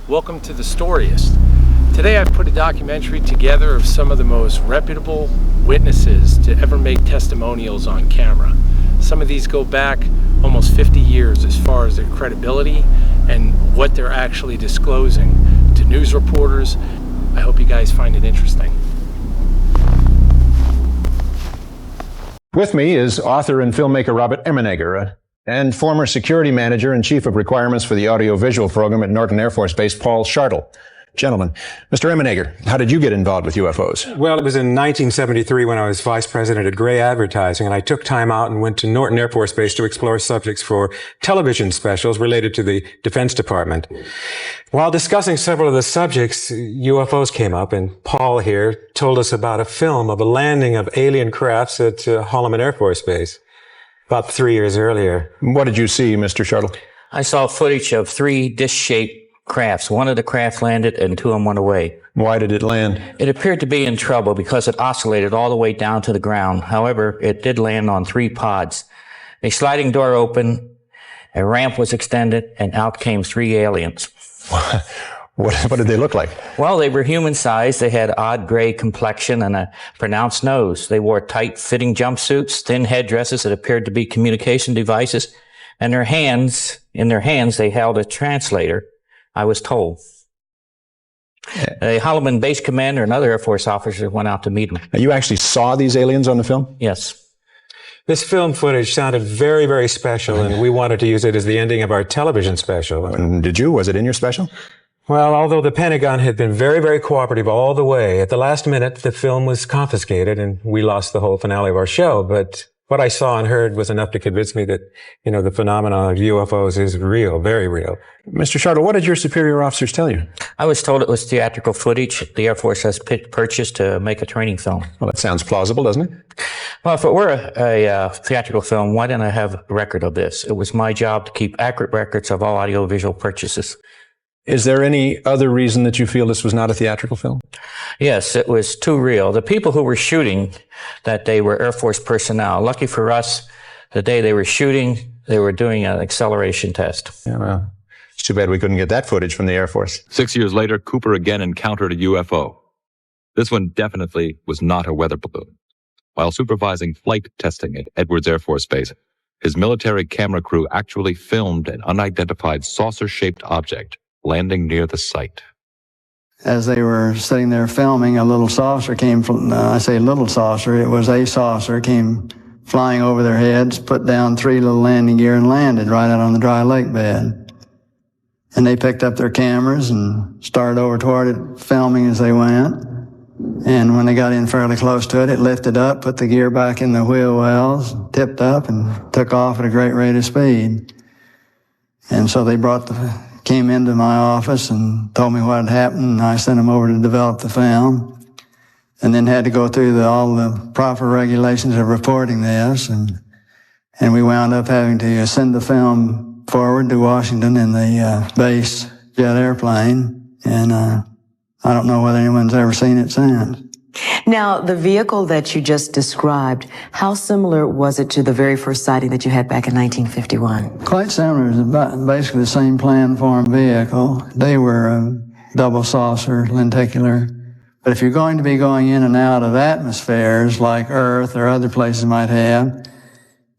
Welcome to the Storyist. Today I've put a documentary together of some of the most reputable witnesses to ever make testimonials on camera. Some of these go back almost 50 years as far as their credibility and what they're actually disclosing to news reporters. I hope you guys find it interesting. With me is author and filmmaker Robert Emmenegger and former security manager and chief of requirements for the audiovisual program at Norton Air Force Base, Paul Shartle. Gentlemen, Mr. Emmenegger, how did you get involved with UFOs? Well, it was in 1973 when I was vice president at Gray Advertising, and I took time out and went to Norton Air Force Base to explore subjects for television specials related to the Defense Department. While discussing several of the subjects, UFOs came up, and Paul here told us about a film of a landing of alien crafts at Holloman Air Force Base about 3 years earlier. What did you see, Mr. Shartle? I saw footage of 3 dish-shaped crafts. One of the craft landed and 2 of them went away. Why did it land? It appeared to be in trouble because it oscillated all the way down to the ground. However, it did land on 3 pods. A sliding door opened, a ramp was extended, and out came 3 aliens. What did they look like? Well, they were human-sized. They had odd gray complexion and a pronounced nose. They wore tight-fitting jumpsuits, thin headdresses that appeared to be communication devices, and in their hands, they held a translator, I was told. A Holloman base commander and other Air Force officers went out to meet them. You actually saw these aliens on the film? Yes. This film footage sounded very, very special, and we wanted to use it as the ending of our television special. And did you? Was it in your special? Well, although the Pentagon had been very, very cooperative all the way, at the last minute, the film was confiscated and we lost the whole finale of our show. But what I saw and heard was enough to convince me that, the phenomenon of UFOs is real, very real. Mr. Shartle, what did your superior officers tell you? I was told it was theatrical footage the Air Force has purchased to make a training film. Well, that sounds plausible, doesn't it? Well, if it were a theatrical film, why didn't I have a record of this? It was my job to keep accurate records of all audiovisual purchases. Is there any other reason that you feel this was not a theatrical film? Yes, it was too real. The people who were shooting that day were Air Force personnel. Lucky for us, the day they were shooting, they were doing an acceleration test. Yeah, well, it's too bad we couldn't get that footage from the Air Force. 6 years later, Cooper again encountered a UFO. This one definitely was not a weather balloon. While supervising flight testing at Edwards Air Force Base, his military camera crew actually filmed an unidentified saucer-shaped object landing near the site. As they were sitting there filming, a little saucer came from, I say little saucer, it was a saucer, came flying over their heads, put down 3 little landing gear and landed right out on the dry lake bed. And they picked up their cameras and started over toward it, filming as they went. And when they got in fairly close to it, it lifted up, put the gear back in the wheel wells, tipped up, and took off at a great rate of speed. And so they came into my office and told me what had happened, and I sent them over to develop the film, and then had to go through all the proper regulations of reporting this, and we wound up having to send the film forward to Washington in the base jet airplane, and I don't know whether anyone's ever seen it since. Now, the vehicle that you just described, how similar was it to the very first sighting that you had back in 1951? Quite similar. It was basically the same plan-form vehicle. They were double saucer, lenticular. But if you're going to be going in and out of atmospheres like Earth or other places might have,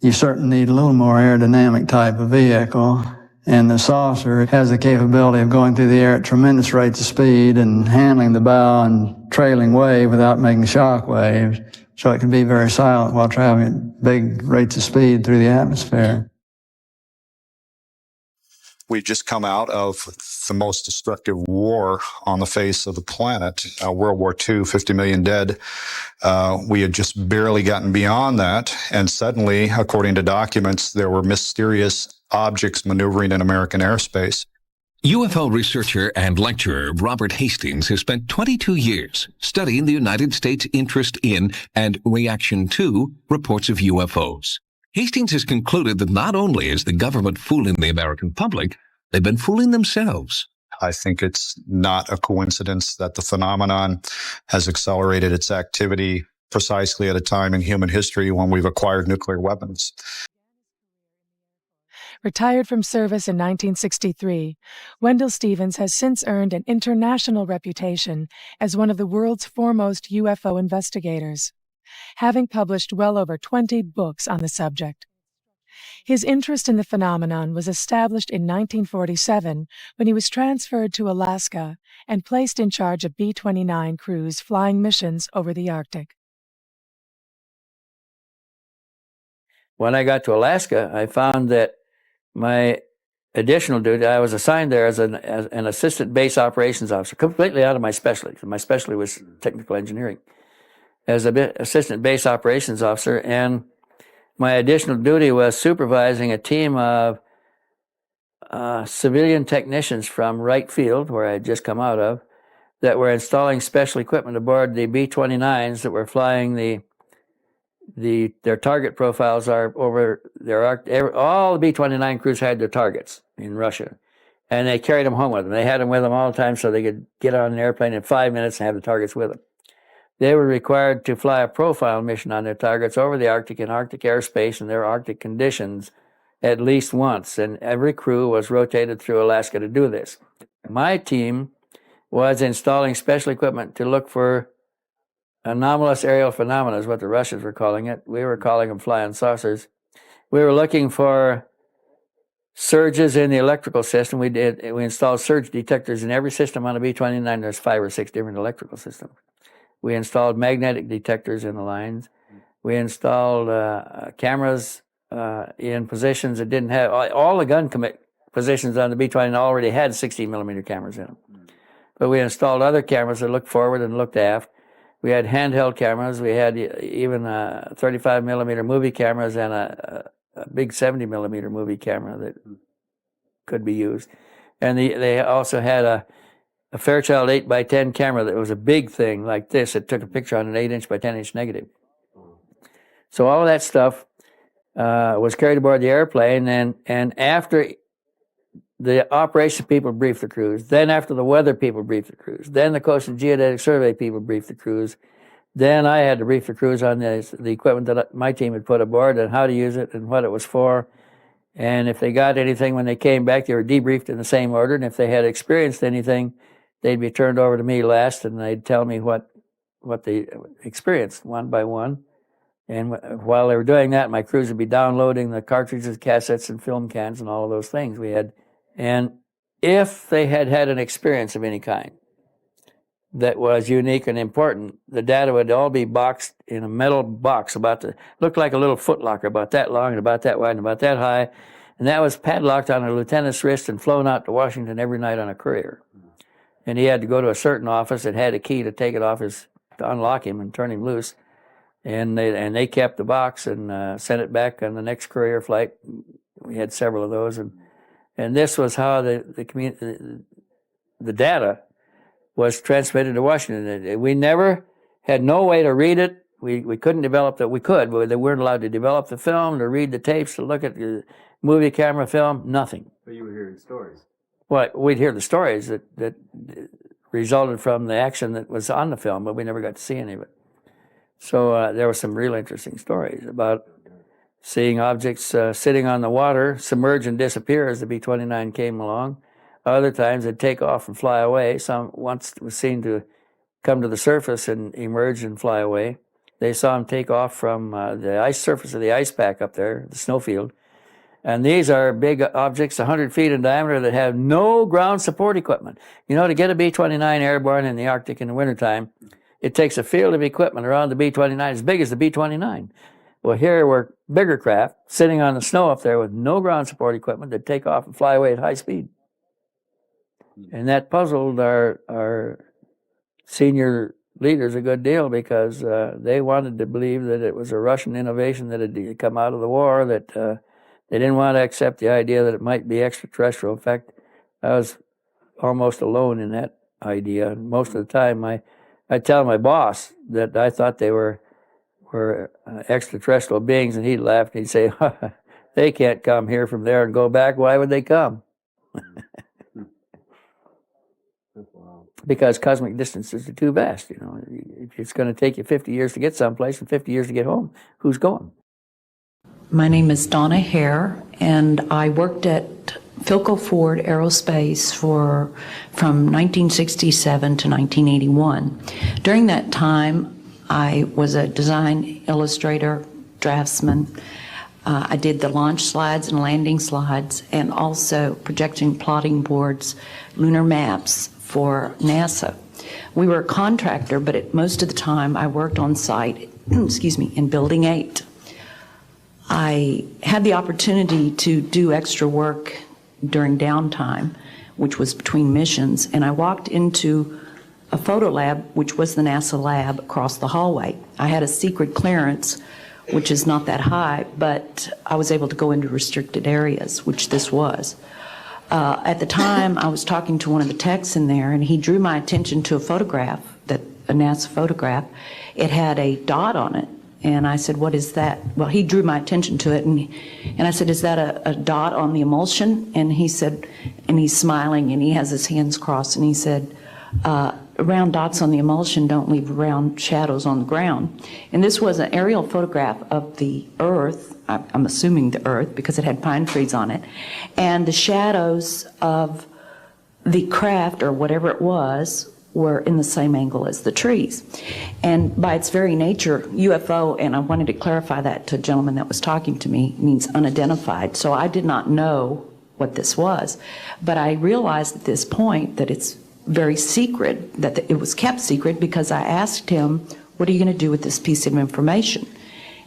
you certainly need a little more aerodynamic type of vehicle. And the saucer has the capability of going through the air at tremendous rates of speed and handling the bow and trailing wave without making shock waves. So it can be very silent while traveling at big rates of speed through the atmosphere. We've just come out of the most destructive war on the face of the planet, World War II, 50 million dead. We had just barely gotten beyond that, and suddenly, according to documents, there were mysterious objects maneuvering in American airspace. UFO researcher and lecturer Robert Hastings has spent 22 years studying the United States' interest in and reaction to reports of UFOs. Hastings has concluded that not only is the government fooling the American public, they've been fooling themselves. I think it's not a coincidence that the phenomenon has accelerated its activity precisely at a time in human history when we've acquired nuclear weapons. Retired from service in 1963, Wendell Stevens has since earned an international reputation as one of the world's foremost UFO investigators, having published well over 20 books on the subject. His interest in the phenomenon was established in 1947 when he was transferred to Alaska and placed in charge of B-29 crews flying missions over the Arctic. When I got to Alaska, I found that my additional duty, I was assigned there as an assistant base operations officer, completely out of my specialty. My specialty was technical engineering. As an assistant base operations officer, and my additional duty was supervising a team of civilian technicians from Wright Field, where I had just come out of, that were installing special equipment aboard the B-29s that were flying their target profiles are over all the B-29 crews had their targets in Russia, and they carried them home with them. They had them with them all the time so they could get on an airplane in 5 minutes and have the targets with them. They were required to fly a profile mission on their targets over the Arctic in Arctic airspace and their Arctic conditions at least once, and every crew was rotated through Alaska to do this. My team was installing special equipment to look for anomalous aerial phenomena, is what the Russians were calling it. We were calling them flying saucers. We were looking for surges in the electrical system. We installed surge detectors in every system on the B-29. There's 5 or 6 different electrical systems. We installed magnetic detectors in the lines. We installed cameras in positions that didn't have, all the gun positions on the B-29 already had 16 millimeter cameras in them. But we installed other cameras that looked forward and looked aft. We had handheld cameras. We had even 35 millimeter movie cameras and a big 70 millimeter movie camera that could be used. And they also had a Fairchild 8x10 camera that was a big thing like this. It took a picture on an 8-inch by 10-inch negative. So all of that stuff was carried aboard the airplane, and after the operation people briefed the crews, then after the weather people briefed the crews, then the Coast and Geodetic Survey people briefed the crews, then I had to brief the crews on the equipment that my team had put aboard and how to use it and what it was for. And if they got anything when they came back, they were debriefed in the same order. And if they had experienced anything, they'd be turned over to me last, and they'd tell me what they experienced one by one. And while they were doing that, my crews would be downloading the cartridges, cassettes, and film cans, and all of those things we had. And if they had had an experience of any kind that was unique and important, the data would all be boxed in a metal box looked like a little footlocker, about that long and about that wide and about that high. And that was padlocked on a lieutenant's wrist and flown out to Washington every night on a courier. And he had to go to a certain office that had a key to take it off to unlock him and turn him loose. And they kept the box and sent it back on the next courier flight. We had several of those, and this was how the data was transmitted to Washington. We never had no way to read it. We couldn't develop that. We could, but they weren't allowed to develop the film, to read the tapes, to look at the movie camera film. Nothing. But you were hearing stories. Well, we'd hear the stories that resulted from the action that was on the film, but we never got to see any of it. So there were some real interesting stories about seeing objects sitting on the water, submerge and disappear as the B-29 came along. Other times they'd take off and fly away. Once was seen to come to the surface and emerge and fly away. They saw them take off from the ice surface of the ice pack up there, the snowfield. And these are big objects, 100 feet in diameter, that have no ground support equipment. You know, to get a B-29 airborne in the Arctic in the wintertime, it takes a field of equipment around the B-29 as big as the B-29. Well, here were bigger craft sitting on the snow up there with no ground support equipment that take off and fly away at high speed. And that puzzled our senior leaders a good deal, because they wanted to believe that it was a Russian innovation that had come out of the war, that they didn't want to accept the idea that it might be extraterrestrial. In fact, I was almost alone in that idea. Most of the time, I'd tell my boss that I thought they were extraterrestrial beings, and he'd laugh and he'd say, "They can't come here from there and go back. Why would they come?" Because cosmic distances are too vast. You know, if it's going to take you 50 years to get someplace and 50 years to get home, who's going? My name is Donna Hare, and I worked at Philco Ford Aerospace from 1967 to 1981. During that time, I was a design illustrator, draftsman. I did the launch slides and landing slides, and also projection plotting boards, lunar maps for NASA. We were a contractor, but most of the time I worked on site, in Building 8. I had the opportunity to do extra work during downtime, which was between missions, and I walked into a photo lab, which was the NASA lab across the hallway. I had a secret clearance, which is not that high, but I was able to go into restricted areas, which this was. At the time, I was talking to one of the techs in there, and he drew my attention to a photograph, a NASA photograph. It had a dot on it, and I said, "What is that?" Well, he drew my attention to it, and I said, "Is that a dot on the emulsion?" And he said, and he's smiling, and he has his hands crossed, and he said, "Round dots on the emulsion don't leave round shadows on the ground." And this was an aerial photograph of the Earth, I'm assuming the Earth, because it had pine trees on it, and the shadows of the craft, or whatever it was, were in the same angle as the trees. And by its very nature, UFO, and I wanted to clarify that to a gentleman that was talking to me, means unidentified. So I did not know what this was. But I realized at this point that it's very secret, that it was kept secret, because I asked him, "What are you going to do with this piece of information?"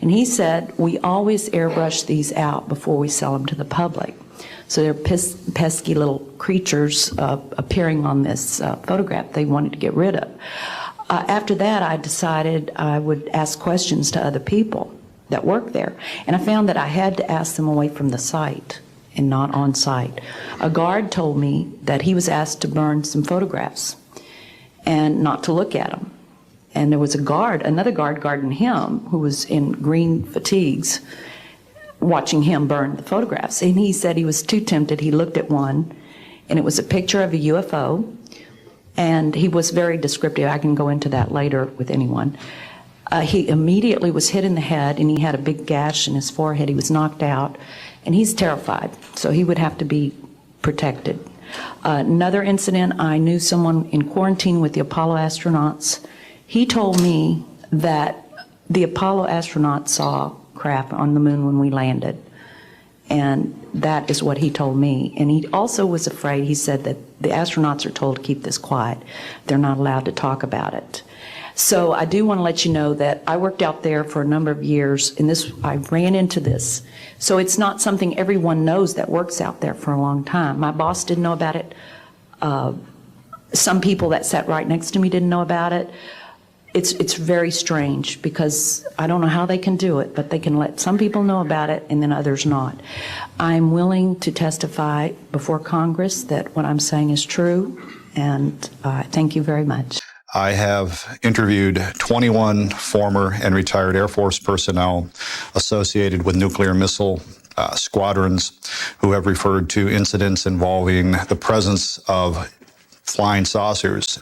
And he said, "We always airbrush these out before we sell them to the public." So they're pesky little creatures appearing on this photograph they wanted to get rid of. After that, I decided I would ask questions to other people that work there. And I found that I had to ask them away from the site and not on site. A guard told me that he was asked to burn some photographs and not to look at them. And there was another guard guarding him, who was in green fatigues, watching him burn the photographs. And he said he was too tempted. He looked at one, and it was a picture of a UFO, and he was very descriptive. I can go into that later with anyone. He immediately was hit in the head, and he had a big gash in his forehead. He was knocked out, and he's terrified, so he would have to be protected. Another incident, I knew someone in quarantine with the Apollo astronauts. He told me that the Apollo astronauts saw craft on the moon when we landed, and that is what he told me. And he also was afraid. He said that the astronauts are told to keep this quiet. They're not allowed to talk about it. So I do want to let you know that I worked out there for a number of years, and I ran into this. So it's not something everyone knows that works out there for a long time. My boss didn't know about it. Some people that sat right next to me didn't know about it. It's very strange, because I don't know how they can do it, but they can let some people know about it and then others not. I'm willing to testify before Congress that what I'm saying is true, and thank you very much. I have interviewed 21 former and retired Air Force personnel associated with nuclear missile squadrons who have referred to incidents involving the presence of flying saucers.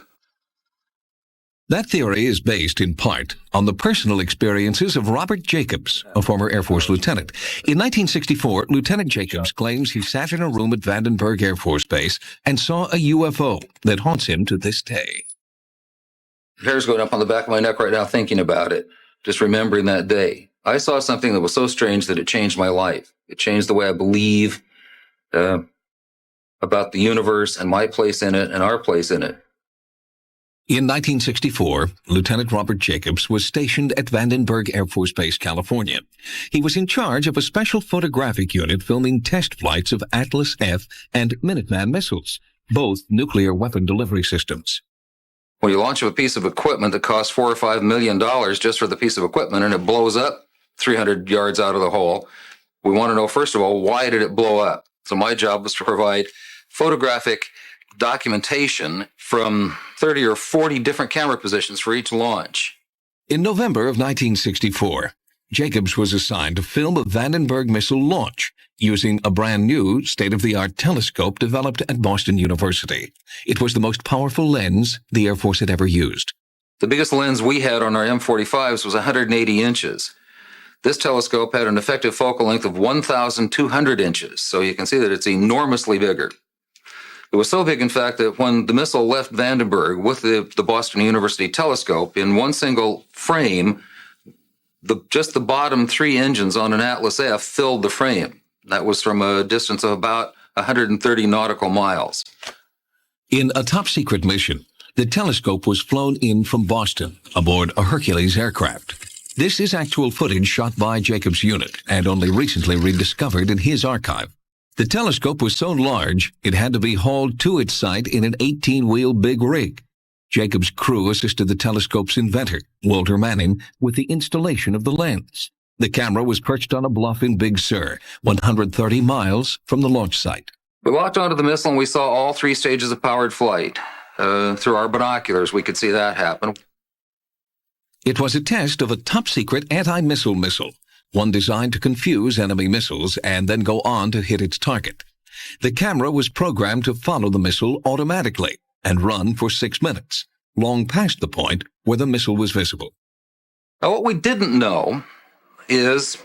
That theory is based in part on the personal experiences of Robert Jacobs, a former Air Force lieutenant. In 1964, Lieutenant Jacobs claims he sat in a room at Vandenberg Air Force Base and saw a UFO that haunts him to this day. Hair's going up on the back of my neck right now thinking about it, just remembering that day. I saw something that was so strange that it changed my life. It changed the way I believe about the universe and my place in it and our place in it. In 1964, Lieutenant Robert Jacobs was stationed at Vandenberg Air Force Base, California. He was in charge of a special photographic unit filming test flights of Atlas F and Minuteman missiles, both nuclear weapon delivery systems. When you launch a piece of equipment that costs $4 or $5 million just for the piece of equipment, and it blows up 300 yards out of the hole, we want to know, first of all, why did it blow up? So my job was to provide photographic documentation from 30 or 40 different camera positions for each launch. In November of 1964, Jacobs was assigned to film a Vandenberg missile launch using a brand new state-of-the-art telescope developed at Boston University. It was the most powerful lens the Air Force had ever used. The biggest lens we had on our M45s was 180 inches. This telescope had an effective focal length of 1,200 inches, so you can see that it's enormously bigger. It was so big, in fact, that when the missile left Vandenberg with the Boston University telescope, in one single frame, just the bottom 3 engines on an Atlas F filled the frame. That was from a distance of about 130 nautical miles. In a top-secret mission, the telescope was flown in from Boston aboard a Hercules aircraft. This is actual footage shot by Jacobs' unit and only recently rediscovered in his archive. The telescope was so large, it had to be hauled to its site in an 18-wheel big rig. Jacobs' crew assisted the telescope's inventor, Walter Manning, with the installation of the lens. The camera was perched on a bluff in Big Sur, 130 miles from the launch site. We walked onto the missile and we saw all 3 stages of powered flight. Through our binoculars, we could see that happen. It was a test of a top-secret anti-missile missile, one designed to confuse enemy missiles and then go on to hit its target. The camera was programmed to follow the missile automatically and run for 6 minutes, long past the point where the missile was visible. Now, what we didn't know is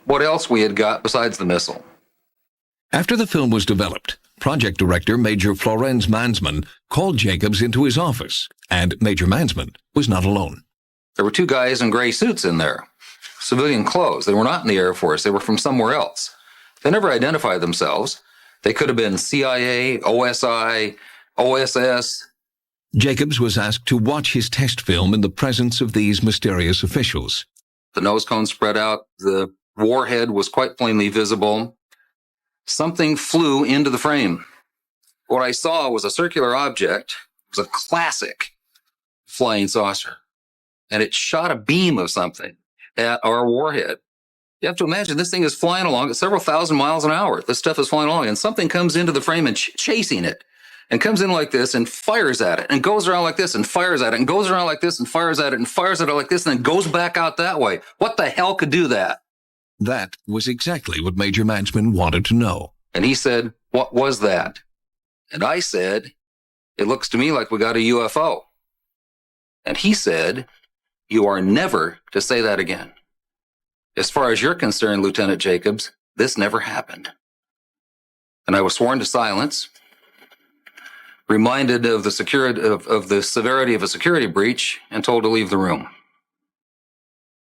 what else we had got besides the missile. After the film was developed, project director Major Florenz Mansman called Jacobs into his office, and Major Mansman was not alone. There were 2 guys in gray suits in there, civilian clothes. They were not in the Air Force. They were from somewhere else. They never identified themselves. They could have been CIA, OSI, OSS. Jacobs was asked to watch his test film in the presence of these mysterious officials. The nose cone spread out. The warhead was quite plainly visible. Something flew into the frame. What I saw was a circular object. It was a classic flying saucer. And it shot a beam of something at our warhead. You have to imagine this thing is flying along at several thousand miles an hour. This stuff is flying along, and something comes into the frame and chasing it, and comes in like this and fires at it, and goes around like this and fires at it, and goes around like this and fires at it, and fires at it like this, and then goes back out that way. What the hell could do that? That was exactly what Major Mansman wanted to know. And he said, "What was that?" And I said, "It looks to me like we got a UFO." And he said, "You are never to say that again. As far as you're concerned, Lieutenant Jacobs, this never happened." And I was sworn to silence, reminded of the severity of a security breach, and told to leave the room.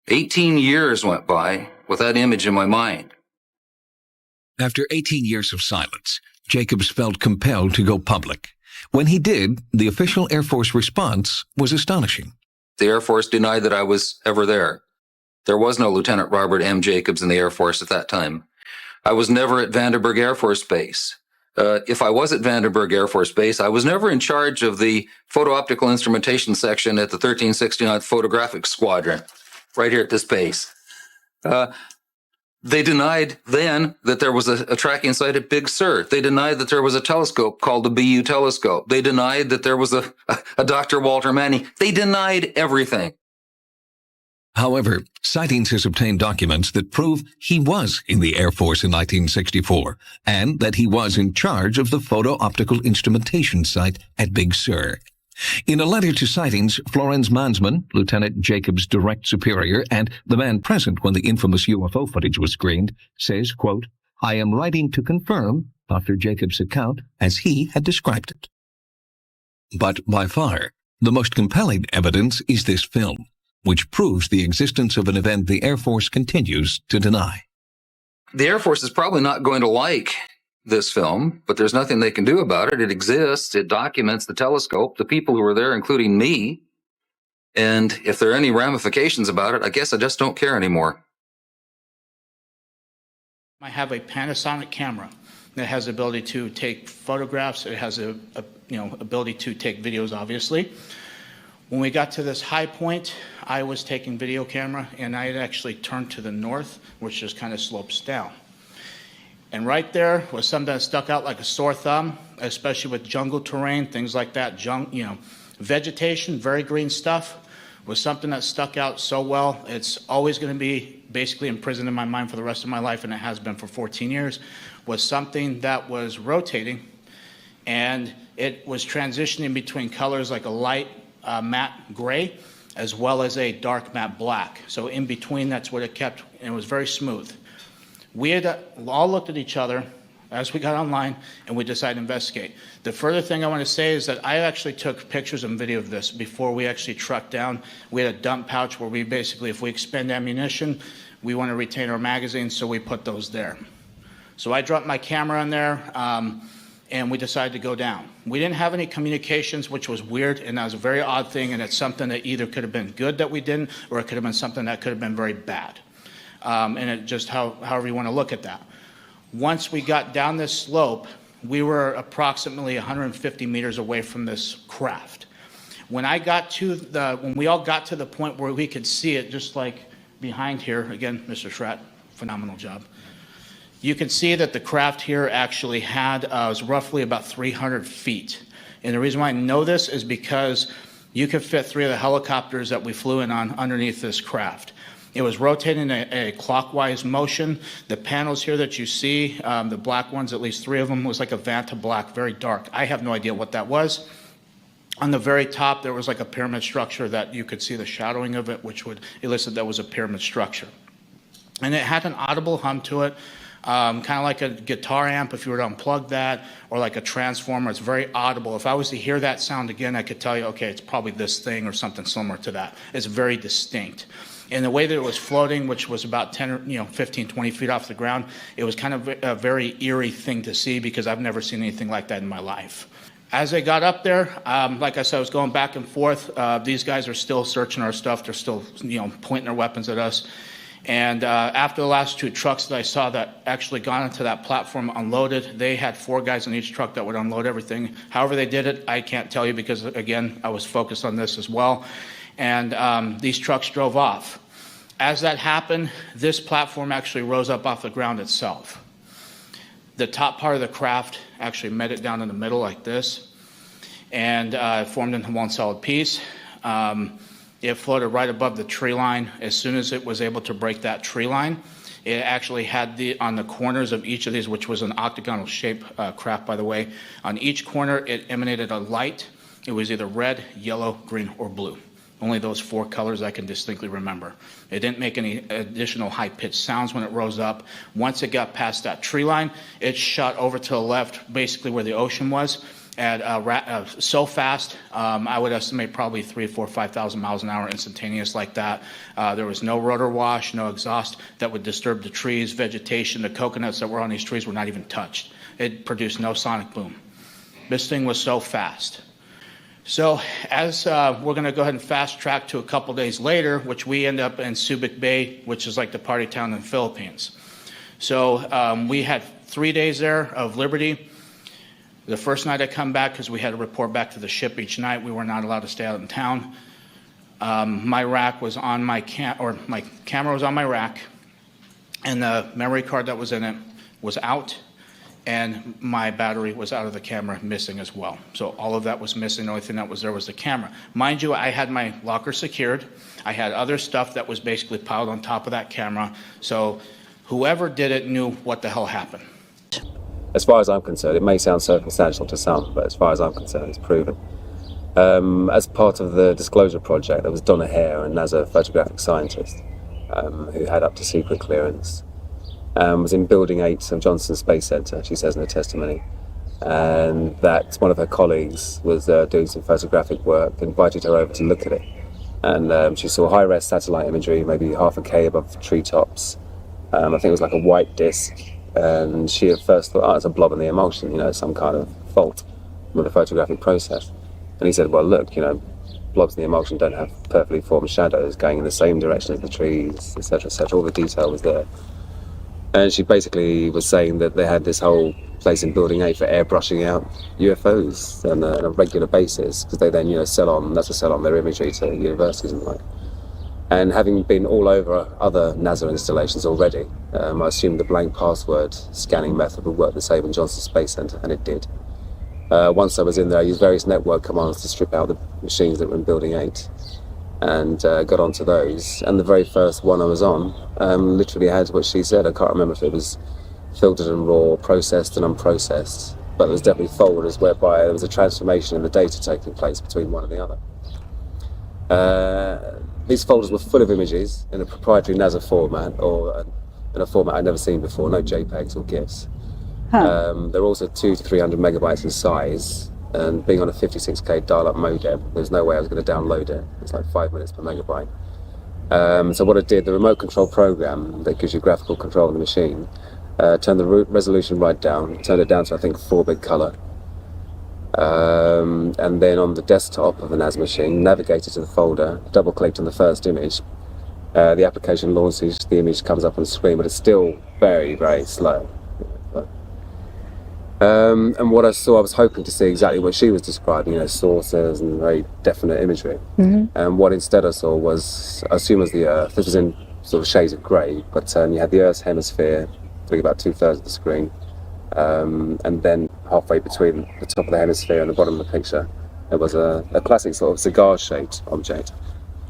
18 years went by with that image in my mind. After 18 years of silence, Jacobs felt compelled to go public. When he did, the official Air Force response was astonishing. The Air Force denied that I was ever there. There was no Lieutenant Robert M. Jacobs in the Air Force at that time. I was never at Vandenberg Air Force Base. If I was at Vandenberg Air Force Base, I was never in charge of the photo-optical instrumentation section at the 1369th Photographic Squadron, right here at this base. They denied then that there was a tracking site at Big Sur. They denied that there was a telescope called the BU telescope. They denied that there was a Dr. Walter Manning. They denied everything. However, Sightings has obtained documents that prove he was in the Air Force in 1964 and that he was in charge of the photo-optical instrumentation site at Big Sur. In a letter to Sightings, Florenz Mansman, Lieutenant Jacobs' direct superior and the man present when the infamous UFO footage was screened, says, quote, "I am writing to confirm Dr. Jacobs' account as he had described it." But by far, the most compelling evidence is this film, which proves the existence of an event the Air Force continues to deny. The Air Force is probably not going to like this film, but there's nothing they can do about it. It exists. It documents the telescope, the people who were there, including me. And if there are any ramifications about it, I guess I just don't care anymore. I have a Panasonic camera that has the ability to take photographs. It has a ability to take videos, obviously. When we got to this high point, I was taking video camera, and I had actually turned to the north, which just kind of slopes down. And right there was something that stuck out like a sore thumb, especially with jungle terrain, things like that. Vegetation, very green stuff, was something that stuck out so well. It's always going to be basically imprisoned in my mind for the rest of my life, and it has been for 14 years, was something that was rotating, and it was transitioning between colors like a light matte gray as well as a dark matte black. So in between, that's what it kept, and it was very smooth. We had all looked at each other as we got online, and we decided to investigate. The further thing I want to say is that I actually took pictures and video of this before we actually trucked down. We had a dump pouch where we basically, if we expend ammunition, we want to retain our magazines, so we put those there. So I dropped my camera in there, and we decided to go down. We didn't have any communications, which was weird, and that was a very odd thing, and it's something that either could have been good that we didn't, or it could have been something that could have been very bad. And it just however you want to look at that. Once we got down this slope, we were approximately 150 meters away from this craft. When we all got to the point where we could see it, just like behind here, again, Mr. Schratt, phenomenal job. You can see that the craft here actually was roughly about 300 feet. And the reason why I know this is because you could fit 3 of the helicopters that we flew in on underneath this craft. It was rotating a clockwise motion. The panels here that you see, the black ones, at least 3 of them, was like a Vanta black, very dark. I have no idea what that was. On the very top, there was like a pyramid structure that you could see the shadowing of it, which would elicit that was a pyramid structure. And it had an audible hum to it, kind of like a guitar amp if you were to unplug that, or like a transformer. It's very audible. If I was to hear that sound again, I could tell you, okay, it's probably this thing or something similar to that. It's very distinct. And the way that it was floating, which was about 10, 15, 20 feet off the ground, it was kind of a very eerie thing to see because I've never seen anything like that in my life. As I got up there, like I said, I was going back and forth. These guys are still searching our stuff. They're still, pointing their weapons at us. And after the last 2 trucks that I saw that actually got into that platform unloaded, they had 4 guys in each truck that would unload everything. However they did it, I can't tell you because, again, I was focused on this as well. And these trucks drove off. As that happened, this platform actually rose up off the ground itself. The top part of the craft actually met it down in the middle like this, and it formed into one solid piece. It floated right above the tree line. As soon as it was able to break that tree line, it actually had on the corners of each of these, which was an octagonal shape craft, by the way, on each corner it emanated a light. It was either red, yellow, green, or blue. Only those 4 colors I can distinctly remember. It didn't make any additional high-pitched sounds when it rose up. Once it got past that tree line, it shot over to the left, basically where the ocean was, at so fast, I would estimate probably 3, 4, 5,000 miles an hour instantaneous like that. There was no rotor wash, no exhaust that would disturb the trees, vegetation. The coconuts that were on these trees were not even touched. It produced no sonic boom. This thing was so fast. So as we're going to go ahead and fast track to a couple days later, which we end up in Subic Bay, which is like the party town in the Philippines. So we had 3 days there of liberty. The first night I come back, because we had to report back to the ship each night, we were not allowed to stay out in town. My rack was on my camera was on my rack, and the memory card that was in it was out. And my battery was out of the camera, missing as well. So all of that was missing. The only thing that was there was the camera. Mind you, I had my locker secured. I had other stuff that was basically piled on top of that camera. So whoever did it knew what the hell happened. As far as I'm concerned, it may sound circumstantial to some, but as far as I'm concerned, it's proven. As part of the disclosure project, there was Donna Hare, a NASA photographic scientist who had up to secret clearance. Was in Building 8 of Johnson Space Center, she says in her testimony, and that one of her colleagues was doing some photographic work, invited her over to look at it, and she saw high-res satellite imagery, maybe 0.5 above treetops. I think it was like a white disc, and she at first thought, oh, it's a blob in the emulsion, some kind of fault with the photographic process. And he said, well, look, blobs in the emulsion don't have perfectly formed shadows going in the same direction as the trees, etc., etc. All the detail was there. And she basically was saying that they had this whole place in Building 8 for airbrushing out UFOs on a regular basis, because they then, sell on their imagery to universities and the like. And having been all over other NASA installations already, I assumed the blank password scanning method would work the same in Johnson Space Center, and it did. Once I was in there, I used various network commands to strip out the machines that were in Building 8. And got onto those, and the very first one I was on literally had what she said. I can't remember if it was filtered and raw, processed and unprocessed, but there was definitely folders whereby there was a transformation in the data taking place between one and the other. These folders were full of images in a proprietary NASA format, or in a format I'd never seen before, no JPEGs or GIFs. They're also 200 to 300 megabytes in size, and being on a 56k dial-up modem, there's no way I was going to download it. It's like 5 minutes per megabyte. So what I did, the remote control program that gives you graphical control of the machine, turned the resolution right down, turned it down to I think 4-bit color. And then on the desktop of the NAS machine, navigated to the folder, double-clicked on the first image. The application launches, the image comes up on the screen, but it's still very, very slow. And what I saw, I was hoping to see exactly what she was describing, saucers and very definite imagery. And what instead I saw was, I assume it was the Earth. This was in sort of shades of grey, but you had the Earth's hemisphere, I think about 2/3 of the screen. And then halfway between the top of the hemisphere and the bottom of the picture, there was a classic sort of cigar-shaped object,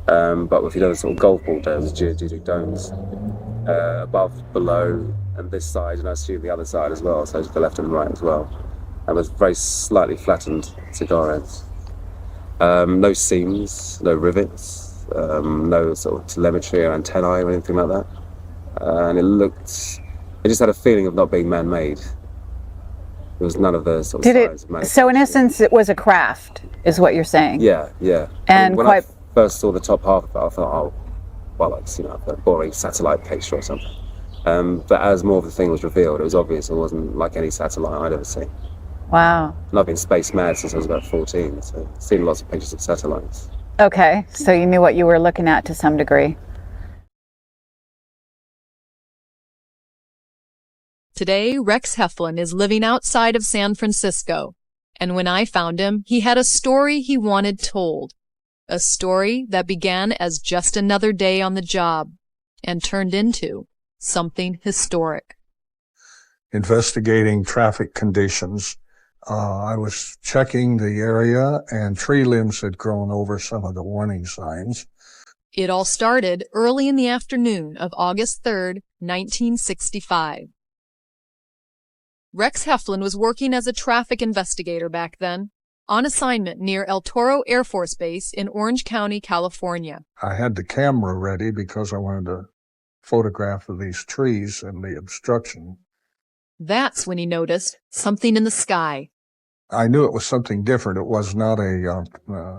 but with sort of golf ball domes, geodetic domes, above, below, and this side, and I assume the other side as well, so to the left and right as well, and with very slightly flattened cigar ends. No seams, no rivets, no sort of telemetry or antennae or anything like that, and it just had a feeling of not being man-made. There was none of the sort of size of man. So in essence, it was a craft, is what you're saying? Yeah. And when I first saw the top half of it, I thought, oh, well, it's a boring satellite picture or something. But as more of the thing was revealed, it was obvious it wasn't like any satellite I'd ever seen. Wow. And I've been space mad since I was about 14, so I've seen lots of pictures of satellites. Okay, so you knew what you were looking at to some degree. Today, Rex Heflin is living outside of San Francisco, and when I found him, he had a story he wanted told. A story that began as just another day on the job and turned into something historic. Investigating traffic conditions. I was checking the area, and tree limbs had grown over some of the warning signs. It all started early in the afternoon of August 3rd, 1965. Rex Heflin was working as a traffic investigator back then, on assignment near El Toro Air Force Base in Orange County, California. I had the camera ready because I wanted to photograph of these trees and the obstruction. That's when he noticed something in the sky. I knew it was something different. It was not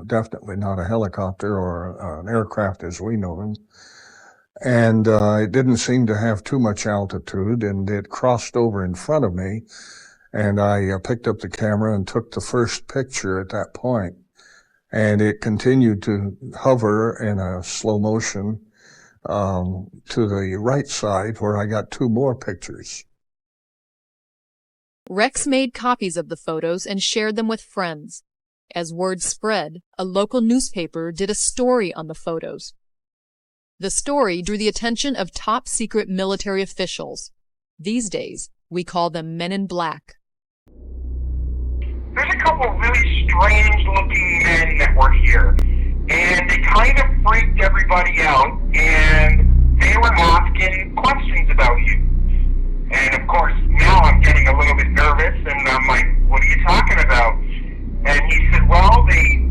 definitely not a helicopter or an aircraft as we know them. And it didn't seem to have too much altitude, and it crossed over in front of me, and I picked up the camera and took the first picture at that point. And it continued to hover in a slow motion to the right side, where I got 2 more pictures. Rex made copies of the photos and shared them with friends. As word spread, a local newspaper did a story on the photos. The story drew the attention of top-secret military officials. These days, we call them Men in Black. There's a couple of really strange-looking men that were here, and they kind of freaked everybody out, and they were asking questions about you. And of course, now I'm getting a little bit nervous, and I'm like, what are you talking about? And he said, well, he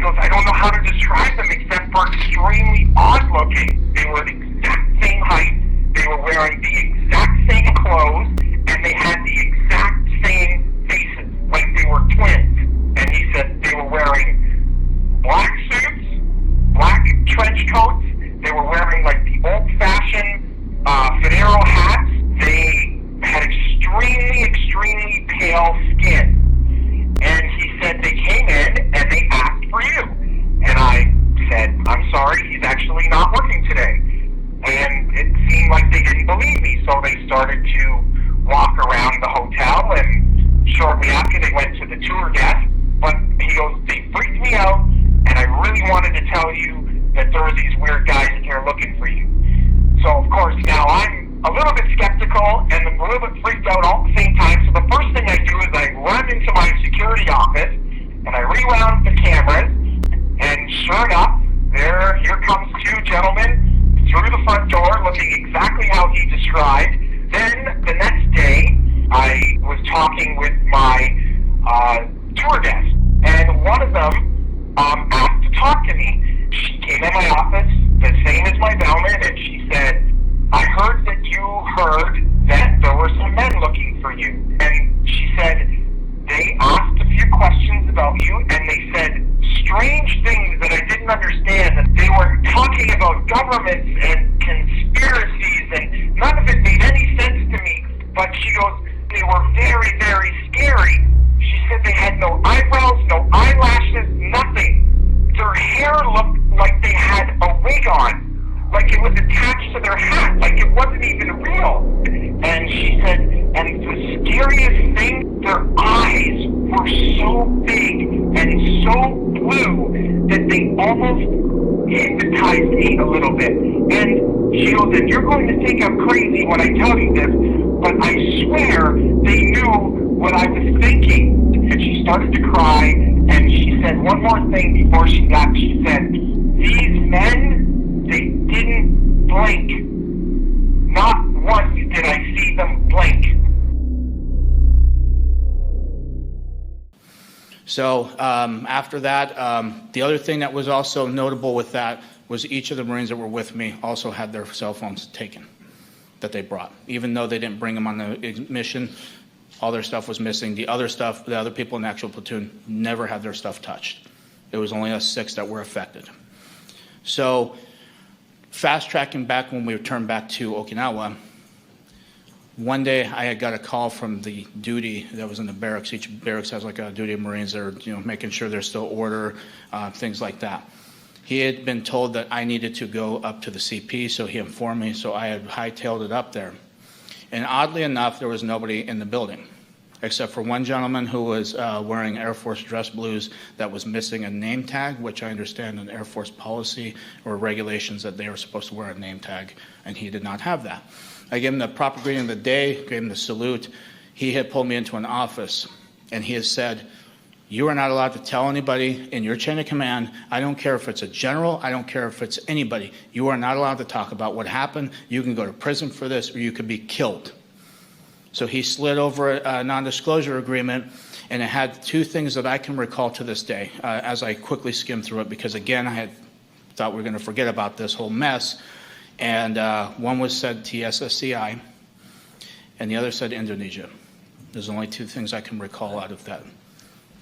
goes, I don't know how to describe them except for extremely odd looking. They were the exact same height, they were wearing the exact same clothes, and they had the exact same faces, like they were twins. And he said they were wearing black suits, black trench coats, they were wearing like the old-fashioned fedora hats, they had extremely pale skin. And he said they came in and they asked for you. And I said, I'm sorry, he's actually not working today. And it seemed like they didn't believe me, so they started to walk around the hotel, and shortly after they went to the tour desk. But he goes, they freaked me out, and I really wanted to tell you that there were these weird guys in here looking for you. So of course now I'm a little bit skeptical and a little bit freaked out all at the same time. So the first thing I do is I run into my security office and I rewound the cameras, and sure enough, here comes 2 gentlemen through the front door looking exactly how he described. Then the next day I was talking with my tour desk, and one of them asked to talk to me. strange things that I didn't understand. And they were talking about governments and conspiracies, and none of it made any sense to me. But she goes, they were very, very scary. She said they had no eyebrows, no eyelashes, nothing. Their hair looked like they had a wig on, like it was attached to their hat, like it wasn't even real. And she said, and the scariest thing, their eyes were so big and so blue that they almost hypnotized me a little bit. And she goes, and you're going to think I'm crazy when I tell you this, but I swear they knew what I was thinking. And she started to cry, and she said one more thing before she left. She said, these men, they didn't blink. Not once did I see them blink. So after that, the other thing that was also notable with that was each of the Marines that were with me also had their cell phones taken that they brought. Even though they didn't bring them on the mission, all their stuff was missing. The other stuff, the other people in the actual platoon never had their stuff touched. It was only us 6 that were affected. So fast tracking back when we returned back to Okinawa, one day I had got a call from the duty that was in the barracks. Each barracks has like a duty of Marines that are, making sure there's still order, things like that. He had been told that I needed to go up to the CP, so he informed me, so I had hightailed it up there. And oddly enough, there was nobody in the building, except for one gentleman who was wearing Air Force dress blues that was missing a name tag, which I understand in Air Force policy or regulations that they were supposed to wear a name tag, and he did not have that. I gave him the proper greeting of the day, gave him the salute. He had pulled me into an office, and he has said, you are not allowed to tell anybody in your chain of command. I don't care if it's a general. I don't care if it's anybody. You are not allowed to talk about what happened. You can go to prison for this, or you could be killed. So he slid over a non-disclosure agreement, and it had 2 things that I can recall to this day as I quickly skimmed through it, because, again, I had thought we were going to forget about this whole mess. And one was said TSSCI, and the other said Indonesia. There's only 2 things I can recall out of that.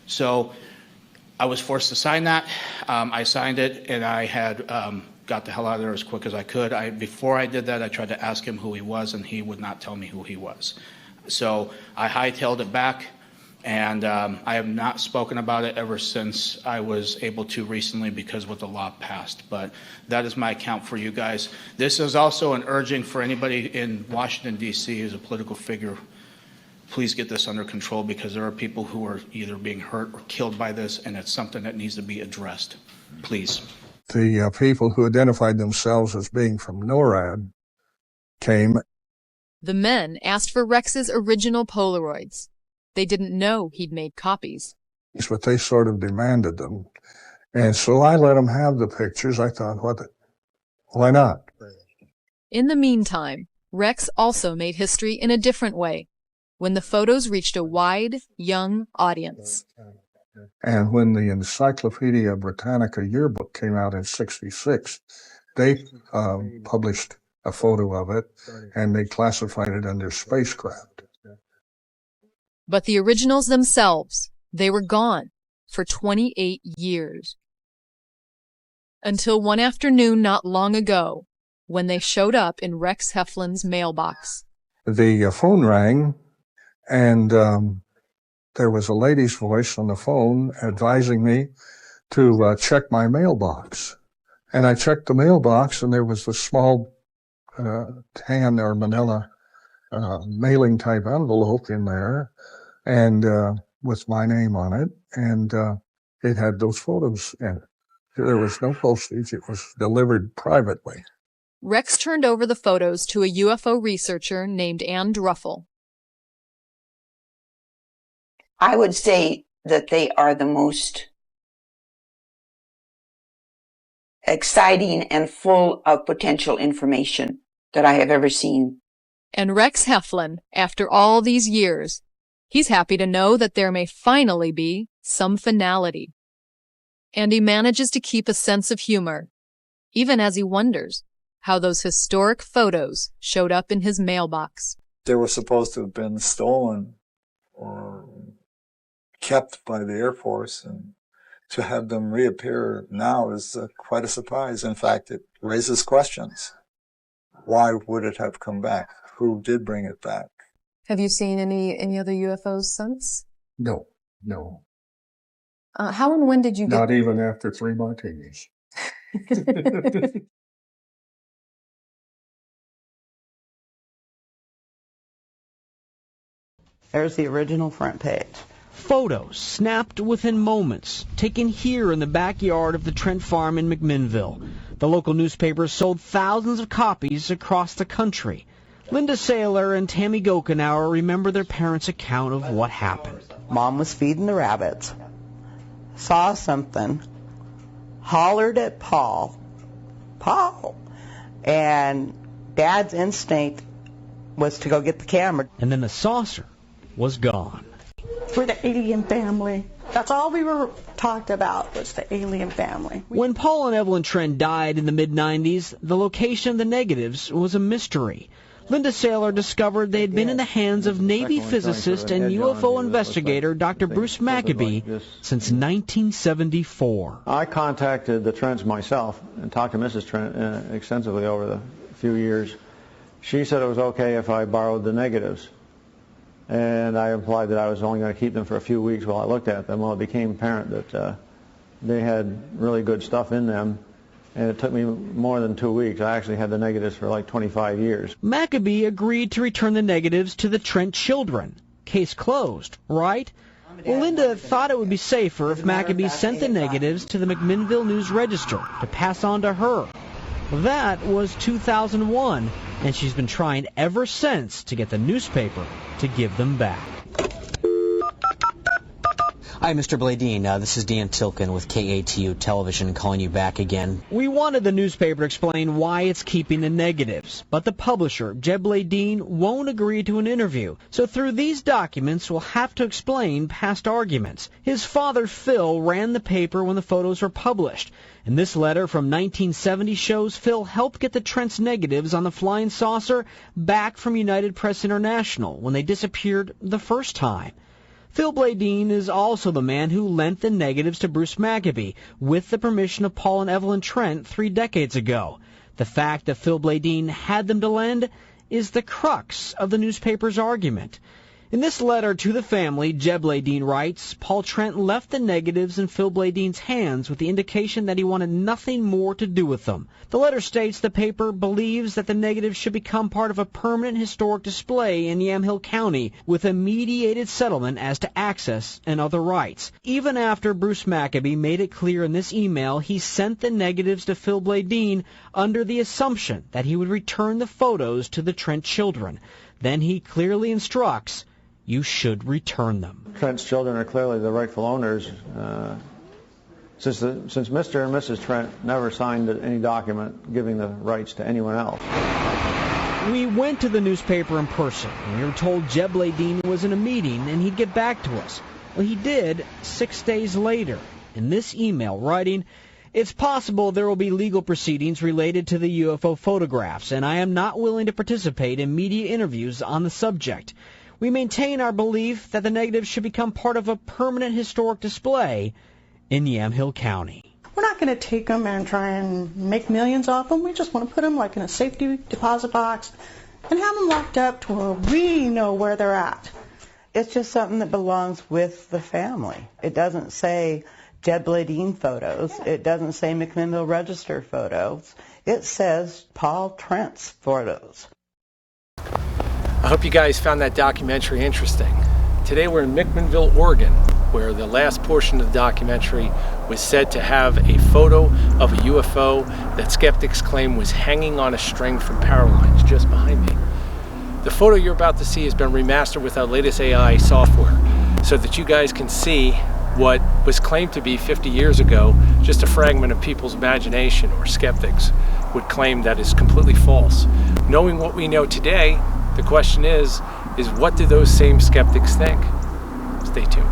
So I was forced to sign that. I signed it, and I had got the hell out of there as quick as I could. Before I did that, I tried to ask him who he was, and he would not tell me who he was. So I hightailed it back, and I have not spoken about it ever since I was able to recently because what the law passed. But that is my account for you guys. This is also an urging for anybody in Washington, D.C. who's a political figure. Please get this under control, because there are people who are either being hurt or killed by this, and it's something that needs to be addressed. Please. The people who identified themselves as being from NORAD came. The men asked for Rex's original Polaroids. They didn't know he'd made copies. But they sort of demanded them. And so I let them have the pictures. I thought, why not? In the meantime, Rex also made history in a different way, when the photos reached a wide, young audience. And when the Encyclopedia Britannica yearbook came out in '66, they published a photo of it, and they classified it under spacecraft. But the originals themselves, they were gone for 28 years. Until one afternoon not long ago, when they showed up in Rex Heflin's mailbox. The phone rang, and there was a lady's voice on the phone advising me to check my mailbox. And I checked the mailbox, and there was a small tan or manila mailing type envelope in there, and with my name on it, and it had those photos in it. There was no postage. It was delivered privately. Rex turned over the photos to a UFO researcher named Ann Druffel. I would say that they are the most exciting and full of potential information that I have ever seen. And Rex Heflin, after all these years, he's happy to know that there may finally be some finality. And he manages to keep a sense of humor, even as he wonders how those historic photos showed up in his mailbox. They were supposed to have been stolen or kept by the Air Force and to have them reappear now is quite a surprise. In fact, it raises questions. Why would it have come back? Who did bring it back? Have you seen any other UFOs since? No. How and when did you get... Not even after 3 martinis. There's the original front page. Photos snapped within moments, taken here in the backyard of the Trent farm in McMinnville. The local newspaper sold thousands of copies across the country. Linda Saylor and Tammy Gokenauer remember their parents' account of what happened. Mom was feeding the rabbits, saw something, hollered at Paul, and Dad's instinct was to go get the camera. And then the saucer was gone. For the alien family. That's all we were talked about, was the alien family. When Paul and Evelyn Trent died in the mid-90s, the location of the negatives was a mystery. Linda Saylor discovered they had been in the hands of Navy physicist and UFO investigator Dr. Bruce Maccabee since 1974. I contacted the Trents myself and talked to Mrs. Trent extensively over the few years. She said it was okay if I borrowed the negatives. And I implied that I was only going to keep them for a few weeks while I looked at them. Well, it became apparent that they had really good stuff in them, and it took me more than 2 weeks. I actually had the negatives for like 25 years. Maccabee agreed to return the negatives to the Trent children. Case closed, right? Well, Linda thought it would be safer if Maccabee sent the negatives to the McMinnville News-Register to pass on to her. That was 2001, and she's been trying ever since to get the newspaper to give them back. Hi, Mr. Bladine. This is Dan Tilkin with KATU Television calling you back again. We wanted the newspaper to explain why it's keeping the negatives, but the publisher, Jeb Bladine, won't agree to an interview. So through these documents, we'll have to explain past arguments. His father, Phil, ran the paper when the photos were published. And this letter from 1970 shows Phil helped get the Trent's negatives on the flying saucer back from United Press International when they disappeared the first time. Phil Bladine is also the man who lent the negatives to Bruce Maccabee with the permission of Paul and Evelyn Trent 3 decades ago. The fact that Phil Bladine had them to lend is the crux of the newspaper's argument. In this letter to the family, Jeb Bladine writes, Paul Trent left the negatives in Phil Bladine's hands with the indication that he wanted nothing more to do with them. The letter states the paper believes that the negatives should become part of a permanent historic display in Yamhill County with a mediated settlement as to access and other rights. Even after Bruce Maccabee made it clear in this email he sent the negatives to Phil Bladine under the assumption that he would return the photos to the Trent children. Then he clearly instructs, you should return them. Trent's children are clearly the rightful owners. Since Mr. and Mrs. Trent never signed any document giving the rights to anyone else. We went to the newspaper in person, and we were told Jeb Bladine was in a meeting and he'd get back to us. Well, he did 6 days later. In this email, writing, it's possible there will be legal proceedings related to the UFO photographs, and I am not willing to participate in media interviews on the subject. We maintain our belief that the negatives should become part of a permanent historic display in Yamhill County. We're not going to take them and try and make millions off them. We just want to put them like in a safety deposit box and have them locked up to where we know where they're at. It's just something that belongs with the family. It doesn't say Jeb Bladine photos. It doesn't say McMinnville Register photos. It says Paul Trent's photos. I hope you guys found that documentary interesting. Today we're in McMinnville, Oregon, where the last portion of the documentary was said to have a photo of a UFO that skeptics claim was hanging on a string from power lines just behind me. The photo you're about to see has been remastered with our latest AI software so that you guys can see what was claimed to be 50 years ago just a fragment of people's imagination, or skeptics would claim that is completely false. Knowing what we know today, the question is what do those same skeptics think? Stay tuned.